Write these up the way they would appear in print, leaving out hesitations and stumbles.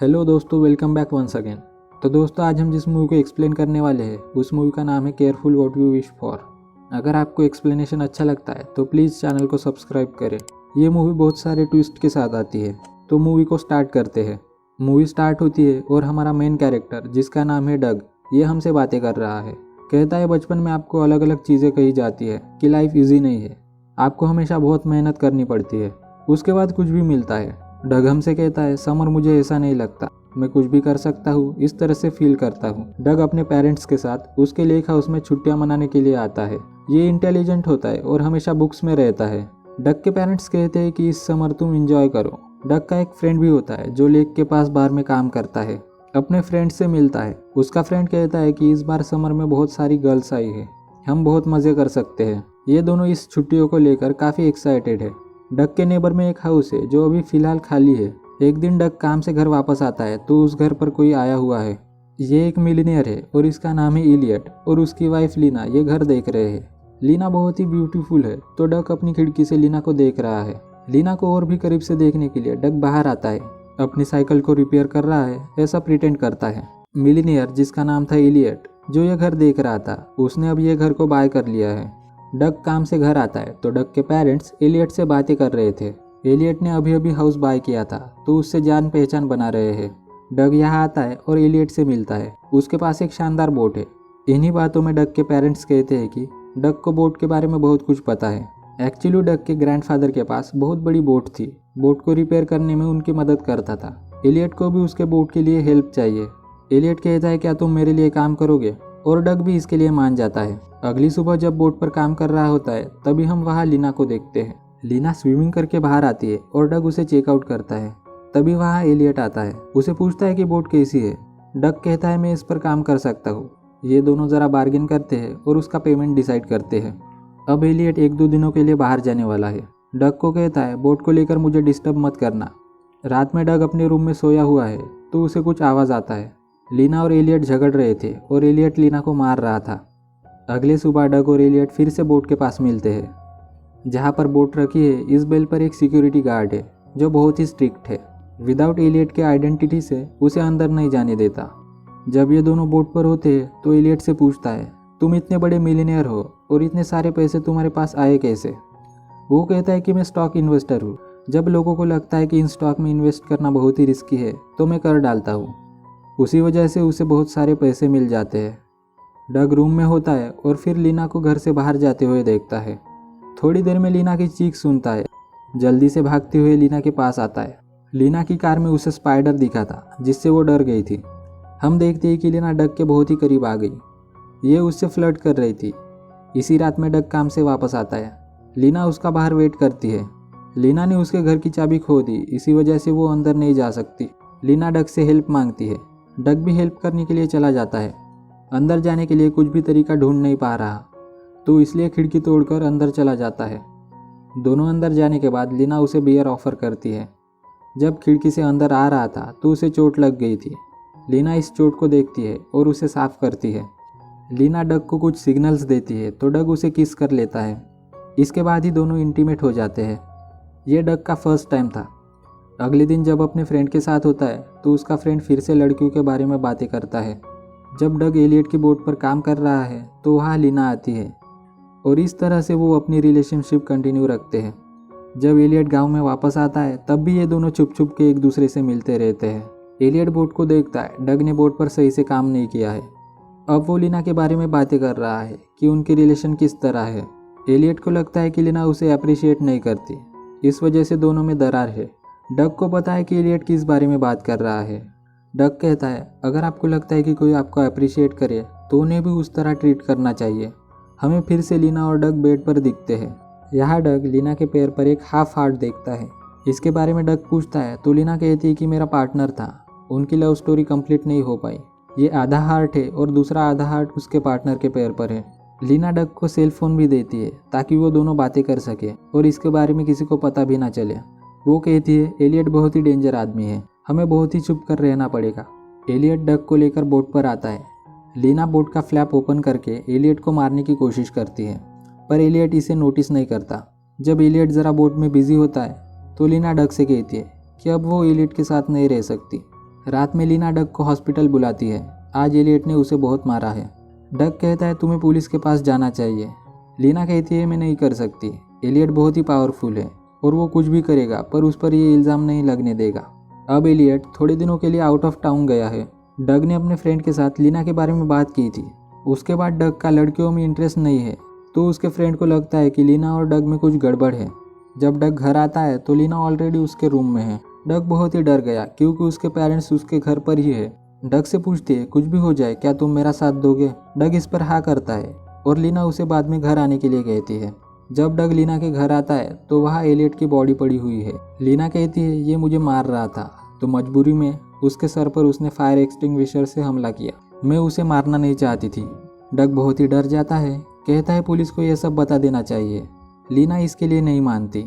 Hello दोस्तों, welcome back once again. तो दोस्तों, आज हम जिस मूवी को एक्सप्लेन करने वाले हैं उस मूवी का नाम है careful what you wish for. अगर आपको एक्सप्लेनेशन अच्छा लगता है तो प्लीज़ चैनल को सब्सक्राइब करें। ये मूवी बहुत सारे ट्विस्ट के साथ आती है। तो मूवी को स्टार्ट करते हैं। मूवी स्टार्ट होती है और हमारा मेन कैरेक्टर जिसका नाम है डग, ये हमसे बातें कर रहा है। कहता है बचपन में आपको अलग अलग चीज़ें कही जाती है कि लाइफ ईजी नहीं है, आपको हमेशा बहुत मेहनत करनी पड़ती है, उसके बाद कुछ भी मिलता है। डग हमसे कहता है समर मुझे ऐसा नहीं लगता, मैं कुछ भी कर सकता हूँ, इस तरह से फील करता हूँ। डग अपने पेरेंट्स के साथ उसके लेक हाउस में छुट्टियां मनाने के लिए आता है। ये इंटेलिजेंट होता है और हमेशा बुक्स में रहता है। डग के पेरेंट्स कहते हैं कि इस समर तुम एंजॉय करो। डग का एक फ्रेंड भी होता है जो लेक के पास बार में काम करता है, अपने फ्रेंड से मिलता है। उसका फ्रेंड कहता है कि इस बार समर में बहुत सारी गर्ल्स आई है, हम बहुत मज़े कर सकते हैं। ये दोनों इस छुट्टियों को लेकर काफ़ी एक्साइटेड है। डग के नेबर में एक हाउस है जो अभी फ़िलहाल खाली है। एक दिन डग काम से घर वापस आता है तो उस घर पर कोई आया हुआ है। ये एक मिलीनियर है और इसका नाम है इलियट, और उसकी वाइफ लीना ये घर देख रहे हैं। लीना बहुत ही ब्यूटीफुल है तो डग अपनी खिड़की से लीना को देख रहा है। लीना को और भी करीब से देखने के लिए डग बाहर आता है। अपनी साइकिल को रिपेयर कर रहा है ऐसा प्रिटेंड करता है। मिलीनियर जिसका नाम था इलियट, जो ये घर देख रहा था, उसने अब ये घर को बाय कर लिया है। डग काम से घर आता है तो डग के पेरेंट्स एलियट से बातें कर रहे थे। एलियट ने अभी अभी हाउस बाय किया था तो उससे जान पहचान बना रहे हैं। डग यहाँ आता है और एलियट से मिलता है। उसके पास एक शानदार बोट है। इन्हीं बातों में डग के पेरेंट्स कहते हैं कि डग को बोट के बारे में बहुत कुछ पता है। एक्चुअली डग के ग्रैंडफादर के पास बहुत बड़ी बोट थी। बोट को रिपेयर करने में उनकी मदद करता था। एलियट को भी उसके बोट के लिए हेल्प चाहिए। एलियट कहता है क्या तुम मेरे लिए काम करोगे, और डग भी इसके लिए मान जाता है। अगली सुबह जब बोट पर काम कर रहा होता है तभी हम वहाँ लीना को देखते हैं। लीना स्विमिंग करके बाहर आती है और डग उसे चेकआउट करता है। तभी वहाँ एलियट आता है, उसे पूछता है कि बोट कैसी है। डग कहता है मैं इस पर काम कर सकता हूँ। ये दोनों ज़रा बार्गेन करते हैं और उसका पेमेंट डिसाइड करते हैं। अब एलियट 1-2 दिनों के लिए बाहर जाने वाला है। डग को कहता है बोट को लेकर मुझे डिस्टर्ब मत करना। रात में डग अपने रूम में सोया हुआ है तो उसे कुछ आवाज़ आता है। लीना और एलियट झगड़ रहे थे और एलियट लीना को मार रहा था। अगले सुबह डग और एलियट फिर से बोट के पास मिलते हैं। जहाँ पर बोट रखी है इस बेल पर एक सिक्योरिटी गार्ड है जो बहुत ही स्ट्रिक्ट है। विदाउट एलियट के आइडेंटिटी से उसे अंदर नहीं जाने देता। जब ये दोनों बोट पर होते हैं तो एलियट से पूछता है तुम इतने बड़े मिलियनेयर हो और इतने सारे पैसे तुम्हारे पास आए कैसे। वो कहता है कि मैं स्टॉक इन्वेस्टर हूँ। जब लोगों को लगता है कि इन स्टॉक में इन्वेस्ट करना बहुत ही रिस्की है तो मैं कर डालता हूँ। उसी वजह से उसे बहुत सारे पैसे मिल जाते हैं। डग रूम में होता है और फिर लीना को घर से बाहर जाते हुए देखता है। थोड़ी देर में लीना की चीख सुनता है। जल्दी से भागते हुए लीना के पास आता है। लीना की कार में उसे स्पाइडर दिखा था जिससे वो डर गई थी। हम देखते हैं कि लीना डग के बहुत ही करीब आ गई। ये उससे फ्लर्ट कर रही थी। इसी रात में डग काम से वापस आता है। लीना उसका बाहर वेट करती है। लीना ने उसके घर की चाबी खो दी, इसी वजह से वो अंदर नहीं जा सकती। लीना डग से हेल्प मांगती है। डग भी हेल्प करने के लिए चला जाता है। अंदर जाने के लिए कुछ भी तरीका ढूंढ नहीं पा रहा तो इसलिए खिड़की तोड़कर अंदर चला जाता है। दोनों अंदर जाने के बाद लीना उसे बियर ऑफर करती है। जब खिड़की से अंदर आ रहा था तो उसे चोट लग गई थी। लीना इस चोट को देखती है और उसे साफ करती है। लीना डग को कुछ सिग्नल्स देती है तो डग उसे किस कर लेता है। इसके बाद ही दोनों इंटीमेट हो जाते हैं। ये डग का फर्स्ट टाइम था। अगले दिन जब अपने फ्रेंड के साथ होता है तो उसका फ्रेंड फिर से लड़कियों के बारे में बातें करता है। जब डग एलियट की बोट पर काम कर रहा है तो वहाँ लीना आती है और इस तरह से वो अपनी रिलेशनशिप कंटिन्यू रखते हैं। जब एलियट गांव में वापस आता है तब भी ये दोनों छुप छुप के एक दूसरे से मिलते रहते हैं। एलियट बोट को देखता है डग ने बोट पर सही से काम नहीं किया है। अब वो लीना के बारे में बातें कर रहा है कि उनकी रिलेशन किस तरह है। एलियट को लगता है कि लीना उसे अप्रिशिएट नहीं करती, इस वजह से दोनों में दरार है। डग को पता है कि एलियट किस बारे में बात कर रहा है। डग कहता है अगर आपको लगता है कि कोई आपको अप्रिशिएट करे तो उन्हें भी उस तरह ट्रीट करना चाहिए। हमें फिर से लीना और डग बेड पर दिखते हैं। यहाँ डग लीना के पैर पर एक हाफ हार्ट देखता है। इसके बारे में डग पूछता है तो लीना कहती है कि मेरा पार्टनर था, उनकी लव स्टोरी कंप्लीट नहीं हो पाई। ये आधा हार्ट है और दूसरा आधा हार्ट उसके पार्टनर के पैर पर है। लीना डग को सेल फोन भी देती है ताकि वो दोनों बातें कर सके और इसके बारे में किसी को पता भी ना चले। वो कहती है एलियट बहुत ही डेंजर आदमी है, हमें बहुत ही चुप कर रहना पड़ेगा। एलियट डग को लेकर बोट पर आता है। लीना बोट का फ्लैप ओपन करके एलियट को मारने की कोशिश करती है पर एलियट इसे नोटिस नहीं करता। जब एलियट ज़रा बोट में बिजी होता है तो लीना डग से कहती है कि अब वो एलियट के साथ नहीं रह सकती। रात में लीना डग को हॉस्पिटल बुलाती है। आज एलियट ने उसे बहुत मारा है। डग कहता है तुम्हें पुलिस के पास जाना चाहिए। लीना कहती है मैं नहीं कर सकती। एलियट बहुत ही पावरफुल है और वो कुछ भी करेगा पर उस पर ये इल्ज़ाम नहीं लगने देगा। अब एलियट थोड़े दिनों के लिए आउट ऑफ टाउन गया है। डग ने अपने फ्रेंड के साथ लीना के बारे में बात की थी। उसके बाद डग का लड़कियों में इंटरेस्ट नहीं है तो उसके फ्रेंड को लगता है कि लीना और डग में कुछ गड़बड़ है। जब डग घर आता है तो लीना ऑलरेडी उसके रूम में है। डग बहुत ही डर गया क्योंकि उसके पेरेंट्स उसके घर पर ही है। डग से पूछती है कुछ भी हो जाए क्या तुम मेरा साथ दोगे। डग इस पर हाँ करता है और लीना उसे बाद में घर आने के लिए कहती है। जब डग लीना के घर आता है तो वहाँ एलियट की बॉडी पड़ी हुई है। लीना कहती है ये मुझे मार रहा था तो मजबूरी में उसके सर पर उसने फायर एक्सटिंग्विशर से हमला किया। मैं उसे मारना नहीं चाहती थी। डग बहुत ही डर जाता है, कहता है पुलिस को यह सब बता देना चाहिए। लीना इसके लिए नहीं मानती,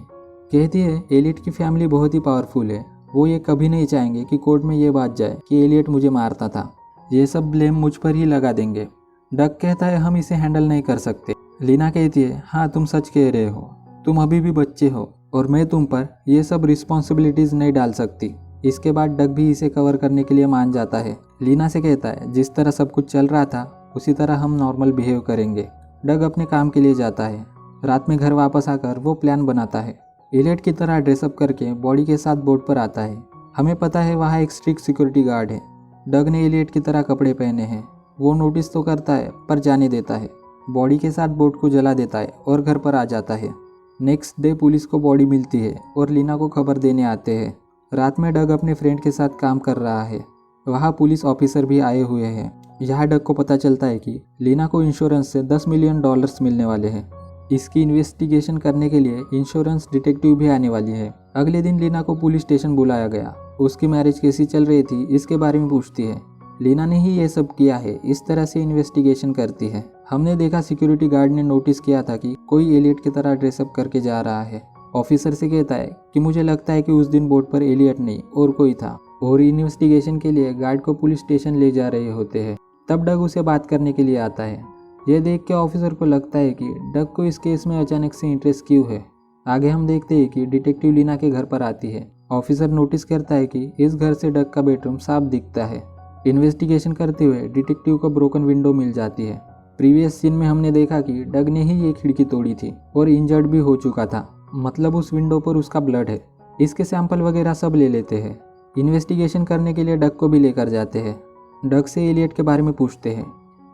कहती है एलियट की फैमिली बहुत ही पावरफुल है, वो ये कभी नहीं चाहेंगे कि कोर्ट में ये बात जाए कि एलियट मुझे मारता था। ये सब ब्लेम मुझ पर ही लगा देंगे। डग कहता है हम इसे हैंडल नहीं कर सकते। लीना कहती है हाँ तुम सच कह रहे हो, तुम अभी भी बच्चे हो और मैं तुम पर ये सब रिस्पॉन्सिबिलिटीज़ नहीं डाल सकती। इसके बाद डग भी इसे कवर करने के लिए मान जाता है। लीना से कहता है जिस तरह सब कुछ चल रहा था उसी तरह हम नॉर्मल बिहेव करेंगे। डग अपने काम के लिए जाता है। रात में घर वापस आकर वो प्लान बनाता है। एलियट की तरह ड्रेसअप करके बॉडी के साथ बोट पर आता है। हमें पता है वहाँ एक स्ट्रिक्ट सिक्योरिटी गार्ड है। डग ने एलियट की तरह कपड़े पहने हैं। वो नोटिस तो करता है पर जाने देता है। बॉडी के साथ बोट को जला देता है और घर पर आ जाता है। नेक्स्ट डे पुलिस को बॉडी मिलती है और लीना को खबर देने आते हैं। रात में डग अपने फ्रेंड के साथ काम कर रहा है। वहाँ पुलिस ऑफिसर भी आए हुए हैं। यहाँ डग को पता चलता है कि लीना को इंश्योरेंस से $10 मिलियन मिलने वाले हैं। इसकी इन्वेस्टिगेशन करने के लिए इंश्योरेंस डिटेक्टिव भी आने वाली है। अगले दिन लीना को पुलिस स्टेशन बुलाया गया। उसकी मैरिज कैसी चल रही थी इसके बारे में पूछती है। लीना ने ही ये सब किया है, इस तरह से इन्वेस्टिगेशन करती है। हमने देखा सिक्योरिटी गार्ड ने नोटिस किया था कि कोई एलियट की तरह ड्रेसअप करके जा रहा है। ऑफिसर से कहता है कि मुझे लगता है कि उस दिन बोट पर एलियट नहीं और कोई था और इन्वेस्टिगेशन के लिए गार्ड को पुलिस स्टेशन ले जा रहे होते हैं। तब डग उसे बात करने के लिए आता है। यह देख के ऑफिसर को लगता है कि डग को इस केस में अचानक से इंटरेस्ट क्यों है। आगे हम देखते हैं कि डिटेक्टिव लीना के घर पर आती है। ऑफिसर नोटिस करता है कि इस घर से डग का बेडरूम साफ दिखता है। इन्वेस्टिगेशन करते हुए डिटेक्टिव को ब्रोकन विंडो मिल जाती है। प्रीवियस सीन में हमने देखा कि डग ने ही ये खिड़की तोड़ी थी और इंजर्ड भी हो चुका था, मतलब उस विंडो पर उसका ब्लड है। इसके सैंपल वगैरह सब ले लेते हैं। इन्वेस्टिगेशन करने के लिए डग को भी लेकर जाते हैं। डग से एलियट के बारे में पूछते हैं।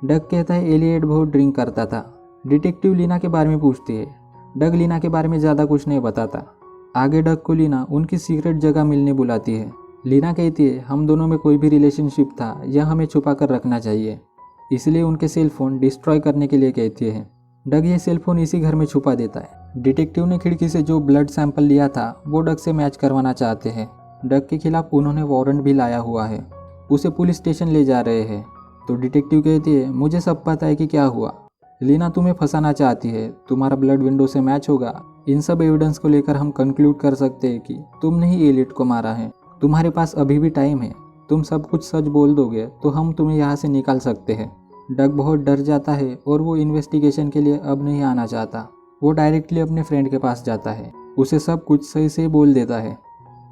डग कहता है एलियट बहुत ड्रिंक करता था। डिटेक्टिव लीना के बारे में पूछती है। डग लीना के बारे में ज़्यादा कुछ नहीं बताता। आगे डग को लीना उनकी सीक्रेट जगह मिलने बुलाती है। लीना कहती है हम दोनों में कोई भी रिलेशनशिप था यह हमें छुपा कर रखना चाहिए, इसलिए उनके सेल फोन डिस्ट्रॉय करने के लिए कहती है। डग ये सेल फोन इसी घर में छुपा देता है। डिटेक्टिव ने खिड़की से जो ब्लड सैंपल लिया था वो डग से मैच करवाना चाहते हैं। डग के खिलाफ उन्होंने वारंट भी लाया हुआ है। उसे पुलिस स्टेशन ले जा रहे हैं तो डिटेक्टिव कहती है मुझे सब पता है कि क्या हुआ। लीना तुम्हें फंसाना चाहती है, तुम्हारा ब्लड विंडो से मैच होगा। इन सब एविडेंस को लेकर हम कंक्लूड कर सकते हैं कि तुमने ही एलियट को मारा है। तुम्हारे पास अभी भी टाइम है, तुम सब कुछ सच बोल दोगे तो हम तुम्हें यहाँ से निकाल सकते हैं। डग बहुत डर जाता है और वो इन्वेस्टिगेशन के लिए अब नहीं आना चाहता। वो डायरेक्टली अपने फ्रेंड के पास जाता है, उसे सब कुछ सही से बोल देता है।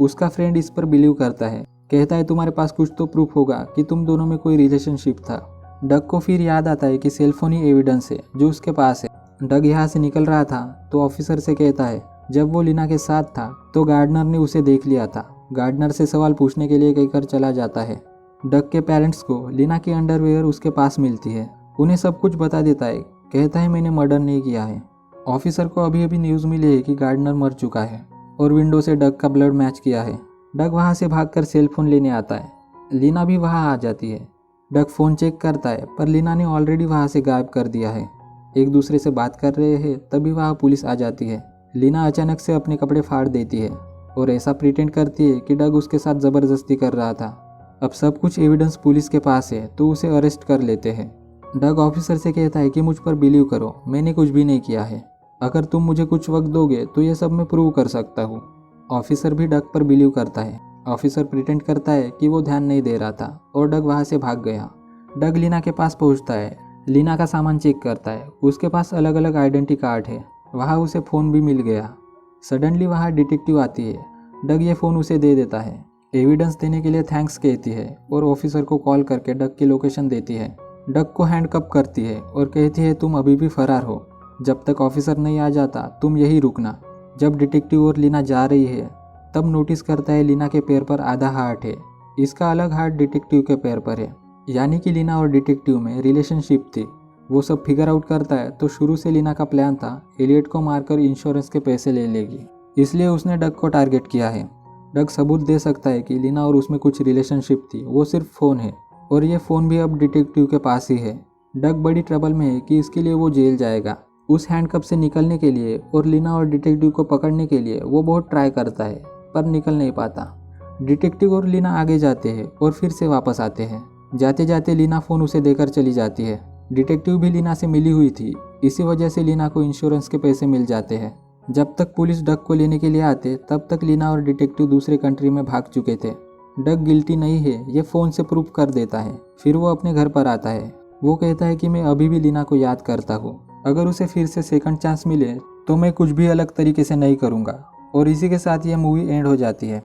उसका फ्रेंड इस पर बिलीव करता है, कहता है तुम्हारे पास कुछ तो प्रूफ होगा कि तुम दोनों में कोई रिलेशनशिप था। डग को फिर याद आता है कि सेलफोन ही एविडेंस है जो उसके पास है। डग यहाँ से निकल रहा था तो ऑफिसर से कहता है जब वो लीना के साथ था तो गार्डनर ने उसे देख लिया था। गार्डनर से सवाल पूछने के लिए कहकर चला जाता है। डग के पेरेंट्स को लीना की अंडरवेयर उसके पास मिलती है। उन्हें सब कुछ बता देता है, कहता है मैंने मर्डर नहीं किया है। ऑफिसर को अभी अभी न्यूज़ मिली है कि गार्डनर मर चुका है और विंडो से डग का ब्लड मैच किया है। डग वहाँ से भागकर सेल फोन लेने आता है। लीना भी वहाँ आ जाती है। डग फ़ोन चेक करता है पर लीना ने ऑलरेडी वहाँ से गायब कर दिया है। एक दूसरे से बात कर रहे हैं तभी वहाँ पुलिस आ जाती है। लीना अचानक से अपने कपड़े फाड़ देती है और ऐसा प्रिटेंड करती है कि डग उसके साथ ज़बरदस्ती कर रहा था। अब सब कुछ एविडेंस पुलिस के पास है तो उसे अरेस्ट कर लेते हैं। डग ऑफिसर से कहता है कि मुझ पर बिलीव करो, मैंने कुछ भी नहीं किया है। अगर तुम मुझे कुछ वक्त दोगे तो ये सब मैं प्रूव कर सकता हूँ। ऑफिसर भी डग पर बिलीव करता है। ऑफिसर प्रिटेंड करता है कि वो ध्यान नहीं दे रहा था और डग वहाँ से भाग गया। डग लीना के पास पहुँचता है। लीना का सामान चेक करता है। उसके पास अलग अलग आइडेंटिटी कार्ड है। वहाँ उसे फ़ोन भी मिल गया। सडनली वहाँ डिटेक्टिव आती है। डग ये फ़ोन उसे दे देता है, एविडेंस देने के लिए थैंक्स कहती है और ऑफिसर को कॉल करके डग की लोकेशन देती है। डग को हैंडकप करती है और कहती है तुम अभी भी फरार हो, जब तक ऑफिसर नहीं आ जाता तुम यही रुकना। जब डिटेक्टिव और लीना जा रही है तब नोटिस करता है लीना के पैर पर आधा हार्ट है, इसका अलग हार्ट डिटेक्टिव के पैर पर है, यानी कि लीना और डिटेक्टिव में रिलेशनशिप थी। वो सब फिगर आउट करता है तो शुरू से लीना का प्लान था एलियट को मारकर इंश्योरेंस के पैसे ले लेगी, इसलिए उसने डग को टारगेट किया है। डग सबूत दे सकता है कि लीना और उसमें कुछ रिलेशनशिप थी, वो सिर्फ फ़ोन है और ये फ़ोन भी अब डिटेक्टिव के पास ही है। डग बड़ी ट्रबल में है कि इसके लिए वो जेल जाएगा। उस हैंडकप से निकलने के लिए और लीना और डिटेक्टिव को पकड़ने के लिए वो बहुत ट्राई करता है पर निकल नहीं पाता। डिटेक्टिव और लीना आगे जाते हैं और फिर से वापस आते हैं। जाते जाते लीना फ़ोन उसे देकर चली जाती है। डिटेक्टिव भी लीना से मिली हुई थी, इसी वजह से लीना को इंश्योरेंस के पैसे मिल जाते हैं। जब तक पुलिस डग को लेने के लिए आते तब तक लीना और डिटेक्टिव दूसरे कंट्री में भाग चुके थे। डग गिल्टी नहीं है ये फ़ोन से प्रूफ कर देता है। फिर वो अपने घर पर आता है। वो कहता है कि मैं अभी भी लीना को याद करता हूँ, अगर उसे फिर से सेकंड चांस मिले तो मैं कुछ भी अलग तरीके से नहीं करूँगा। और इसी के साथ ये मूवी एंड हो जाती है।